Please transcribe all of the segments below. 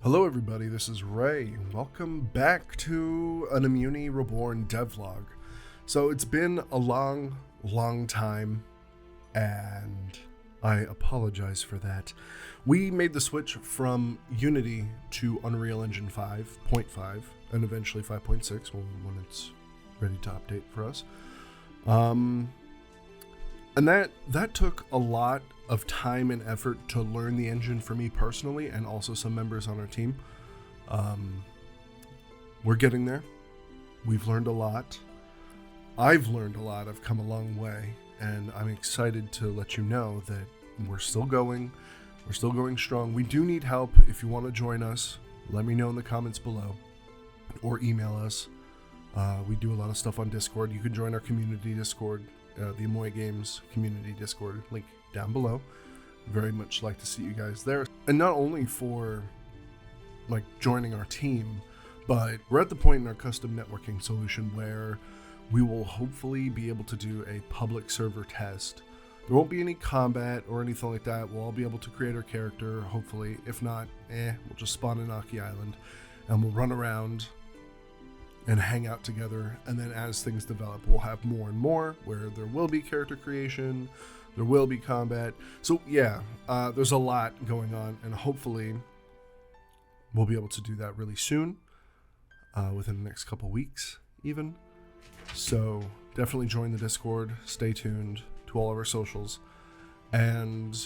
Hello everybody, this is Ray. Welcome back to an Omuni Reborn devlog. So it's been a long time, and I apologize for that. We made the switch from Unity to Unreal Engine 5.5 and eventually 5.6 when it's ready to update for us. And that took a lot of time and effort to learn the engine for me personally, and also some members on our team. We're getting there. We've learned a lot. I've learned a lot. I've come a long way, and I'm excited to let you know that we're still going. We're still going strong. We do need help. If you want to join us, let me know in the comments below or email us. We do a lot of stuff on Discord. You can join our community Discord, the Omuni Games community Discord, link down below. Very much like to see you guys there. And not only for like joining our team, but we're at the point in our custom networking solution where we will hopefully be able to do a public server test. There won't be any combat or anything like that. We'll all be able to create our character, hopefully. If not, we'll just spawn in Aki Island and we'll run around and hang out together. And then as things develop, we'll have more and more where there will be character creation, there will be combat. So yeah, there's a lot going on, and hopefully we'll be able to do that really soon, within the next couple weeks even. So definitely join the Discord, stay tuned to all of our socials, and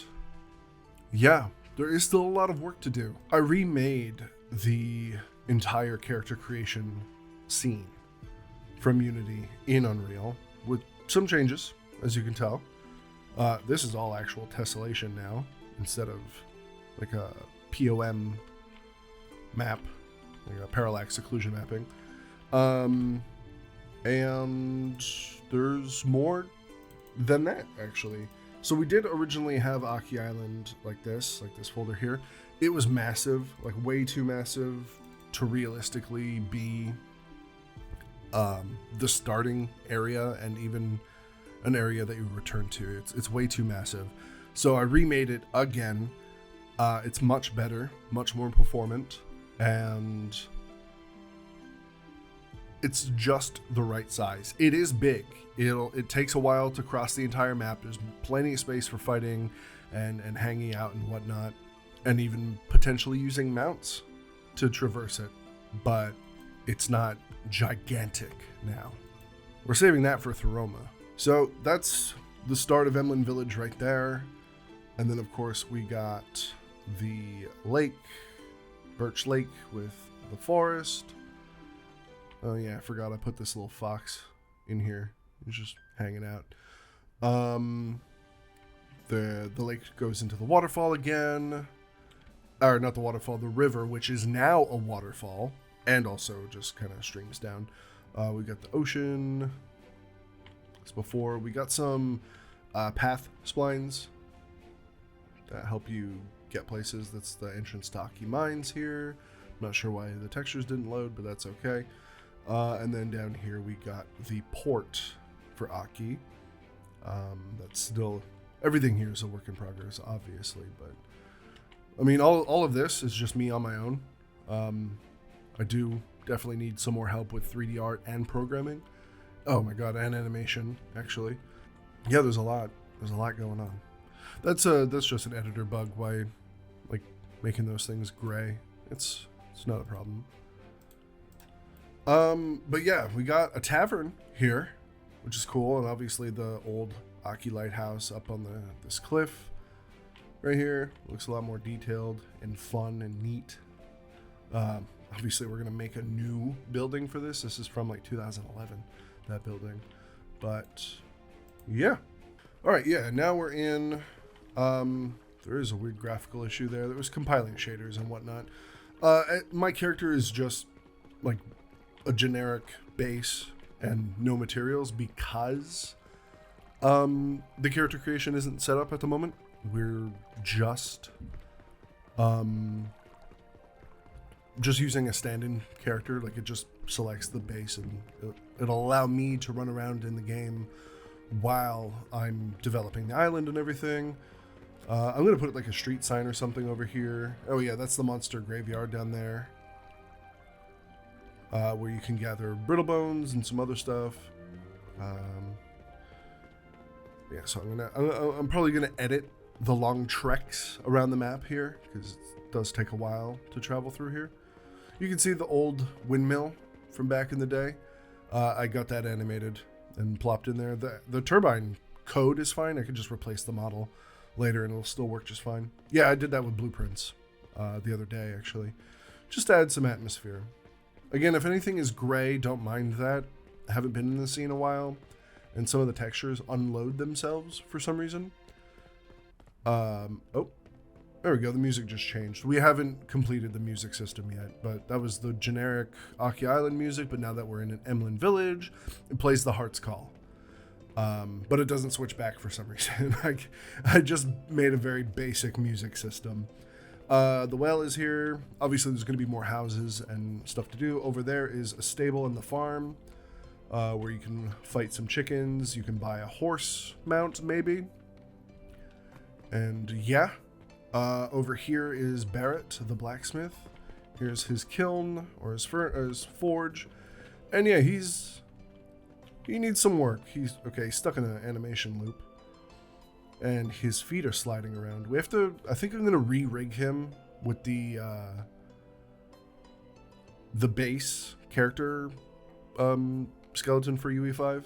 yeah, there is still a lot of work to do. I remade the entire character creation scene from Unity in Unreal with some changes, as you can tell. This is all actual tessellation now instead of like a POM map, like a parallax occlusion mapping. And there's more than that, actually. So we did originally have Aki Island like this folder here. It was massive, like way too massive to realistically be the starting area and even an area that you return to. It's way too massive. So I remade it again. It's much better, much more performant, and it's just the right size. It is big. It takes a while to cross the entire map. There's plenty of space for fighting and hanging out and whatnot, and even potentially using mounts to traverse it, but it's not gigantic now. We're saving that for Theroma. So that's the start of Emlyn Village right there. And then of course we got the lake, Birch Lake with the forest. Oh yeah, I forgot I put this little fox in here. He's just hanging out. The lake goes into the waterfall again. Or not the waterfall, the river, which is now a waterfall. And also just kind of streams down. We got the ocean. As before, we got some path splines that help you get places. That's the entrance to Aki Mines here. I'm not sure why the textures didn't load, but that's okay. And then down here we got the port for Aki. That's still, everything here is a work in progress, obviously, but I mean, all of this is just me on my own. I do definitely need some more help with 3D art and programming. Oh my god, and animation, actually. Yeah, there's a lot going on. That's just an editor bug, why like making those things gray. It's not a problem. But yeah, we got a tavern here, which is cool, and obviously the old Aki lighthouse up on this cliff right here looks a lot more detailed and fun and neat. Obviously we're gonna make a new building for this. This is from like 2011, that building. But yeah. All right, yeah, now we're in, there is a weird graphical issue there. There was compiling shaders and whatnot. My character is just like a generic base and no materials because the character creation isn't set up at the moment. We're just using a stand-in character. Like, it just selects the base, and it'll allow me to run around in the game while I'm developing the island and everything. I'm going to put like a street sign or something over here. Oh yeah, that's the monster graveyard down there. Where you can gather brittle bones and some other stuff. Yeah, so I'm probably gonna edit the long treks around the map here because it does take a while to travel through here. You can see the old windmill from back in the day. I got that animated and plopped in there. The turbine code is fine. I could just replace the model later and it'll still work just fine. Yeah, I did that with blueprints the other day actually, just to add some atmosphere. Again, if anything is gray, don't mind that. I haven't been in the scene a while, and some of the textures unload themselves for some reason. Oh, there we go. The music just changed. We haven't completed the music system yet, but that was the generic Aki Island music. But now that we're in an Emlyn village, it plays the Heart's Call. But it doesn't switch back for some reason. I just made a very basic music system. The well is here. Obviously, there's going to be more houses and stuff to do. Over there is a stable and the farm, where you can fight some chickens. You can buy a horse mount, maybe. And yeah, over here is Barrett, the blacksmith. Here's his kiln or his forge. And yeah, he needs some work. He's stuck in an animation loop. And his feet are sliding around. We have to, I think I'm going to re-rig him with the base character skeleton for UE5.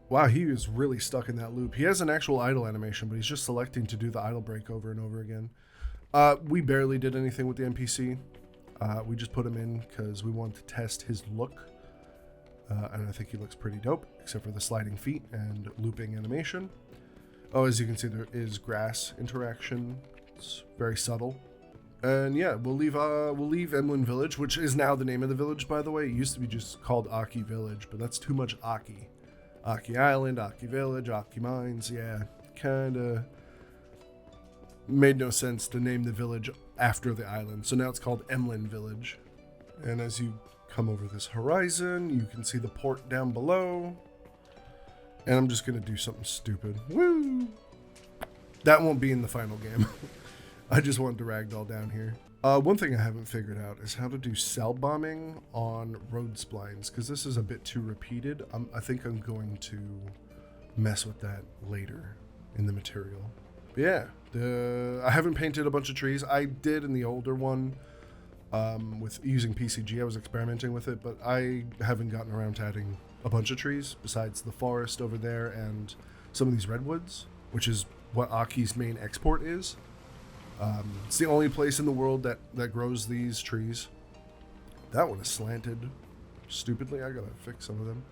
Wow, he is really stuck in that loop. He has an actual idle animation, but he's just selecting to do the idle break over and over again. We barely did anything with the NPC. We just put him in because we wanted to test his look. And I think he looks pretty dope, except for the sliding feet and looping animation. Oh, as you can see, there is grass interaction. It's very subtle. And yeah, we'll leave Emlyn Village, which is now the name of the village, by the way. It used to be just called Aki Village, but that's too much Aki. Aki Island, Aki Village, Aki Mines. Yeah, kinda made no sense to name the village after the island. So now it's called Emlyn Village. And as you come over this horizon, you can see the port down below. And I'm just going to do something stupid. Woo! That won't be in the final game. I just want to ragdoll down here. One thing I haven't figured out is how to do cell bombing on road splines, because this is a bit too repeated. I think I'm going to mess with that later in the material. But yeah, I haven't painted a bunch of trees. I did in the older one with using PCG. I was experimenting with it, but I haven't gotten around to adding a bunch of trees besides the forest over there and some of these redwoods, which is what Aki's main export is. It's the only place in the world that grows these trees. That one is slanted stupidly. I gotta fix some of them.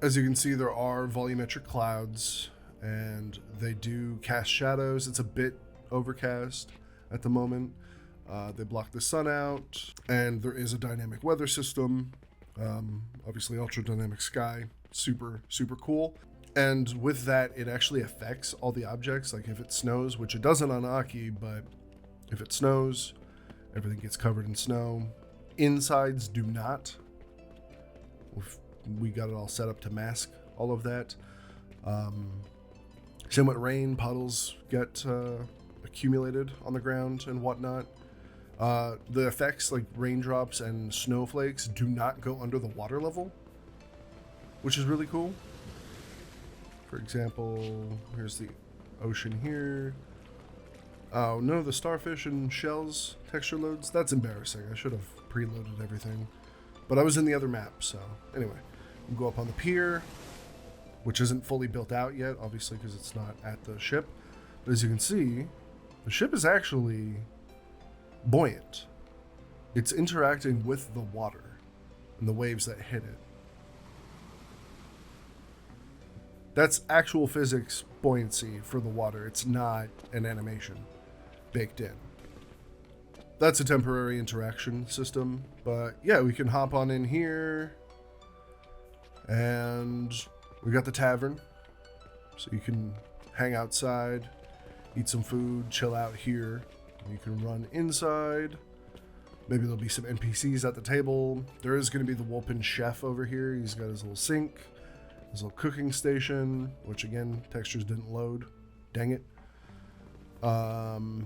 As you can see, there are volumetric clouds and they do cast shadows. It's a bit overcast at the moment. They block the sun out, and there is a dynamic weather system. Obviously ultra dynamic sky, super cool. And with that, it actually affects all the objects. Like if it snows, which it doesn't on Aki, but if it snows, everything gets covered in snow. Insides do not. We got it all set up to mask all of that. Same with rain, puddles get accumulated on the ground and whatnot. The effects like raindrops and snowflakes do not go under the water level, which is really cool. For example, here's the ocean here. Oh no, the starfish and shells texture loads. That's embarrassing. I should have preloaded everything, but I was in the other map. So anyway, we'll go up on the pier, which isn't fully built out yet, obviously, because it's not at the ship. But as you can see, the ship is actually buoyant. It's interacting with the water and the waves that hit it. That's actual physics buoyancy for the water. It's not an animation baked in. That's a temporary interaction system, but yeah, we can hop on in here and we got the tavern, so you can hang outside, eat some food, chill out here. You can run inside. Maybe there'll be some NPCs at the table. There is going to be the Wolpen chef over here. He's got his little sink, his little cooking station, which again, textures didn't load. Dang it. The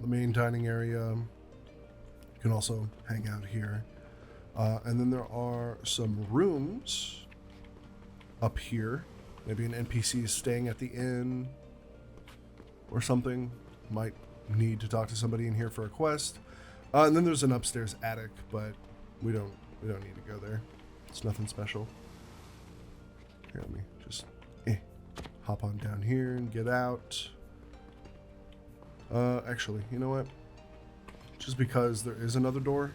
main dining area. You can also hang out here. And then there are some rooms up here. Maybe an NPC is staying at the inn or something. Might need to talk to somebody in here for a quest. And then there's an upstairs attic, but we don't need to go there. It's nothing special. Here, let me just hop on down here and get out. Actually, you know what? Just because there is another door,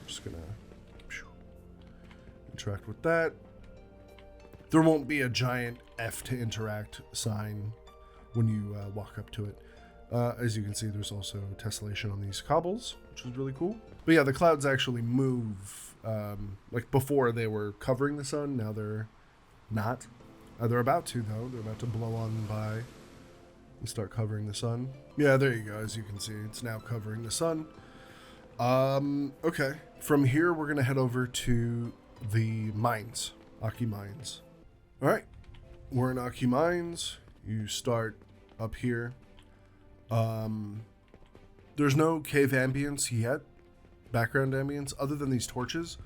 I'm just gonna interact with that. There won't be a giant F to interact sign when you walk up to it. As you can see, there's also tessellation on these cobbles, which is really cool. But yeah, the clouds actually move. Like before they were covering the sun, now they're not. They're about to, though. They're about to blow on by and start covering the sun. Yeah, there you go. As you can see, it's now covering the sun. Okay. From here, we're going to head over to the mines. Aki Mines. All right. We're in Aki Mines. You start up here. There's no cave ambience yet. Background ambience, other than these torches.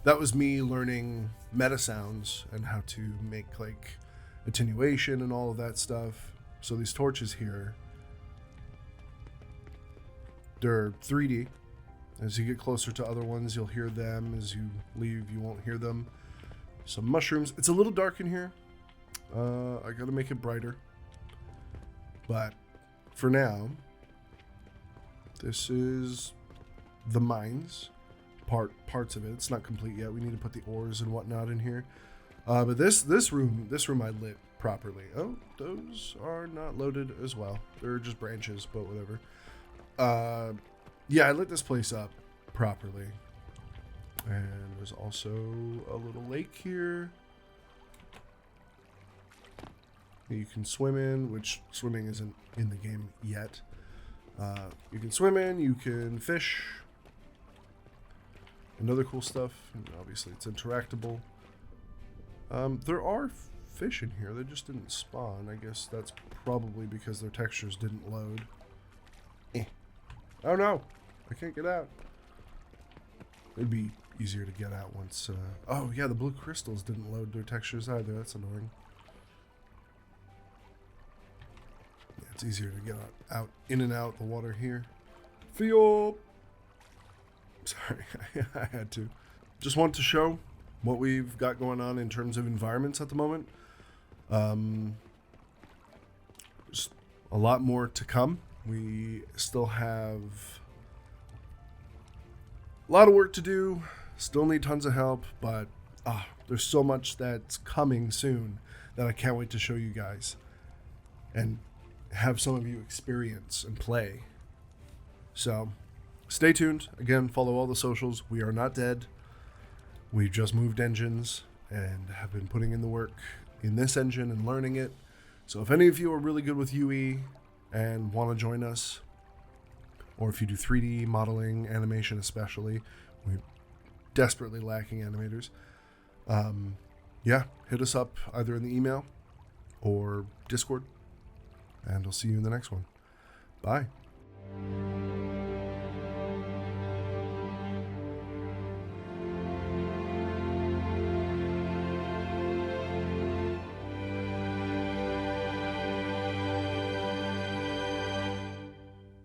That was me learning meta sounds and how to make like attenuation and all of that stuff. So these torches here, they're 3D. As you get closer to other ones, you'll hear them. As you leave, you won't hear them. Some mushrooms. It's a little dark in here. I gotta make it brighter. But for now, this is the mines. Parts of it. It's not complete yet. We need to put the ores and whatnot in here. But this room I lit properly. Oh, those are not loaded as well. They're just branches, but whatever. Yeah, I lit this place up properly. And there's also a little lake here. You can swim in, which swimming isn't in the game yet. You can swim in, you can fish. And other cool stuff. And obviously it's interactable. There are fish in here. They just didn't spawn. I guess that's probably because their textures didn't load. Oh no! I can't get out. It'd be easier to get out once... oh yeah, the blue crystals didn't load their textures either. That's annoying. Yeah, it's easier to get out in and out the water here. Feel... Sorry, I had to. Just want to show what we've got going on in terms of environments at the moment. Just a lot more to come. We still have a lot of work to do. Still need tons of help, but there's so much that's coming soon that I can't wait to show you guys and have some of you experience and play. So stay tuned. Again, follow all the socials. We are not dead. We've just moved engines and have been putting in the work in this engine and learning it. So if any of you are really good with UE and want to join us, or if you do 3D modeling, animation especially, we're desperately lacking animators. Yeah, hit us up either in the email or Discord, and I'll see you in the next one. Bye.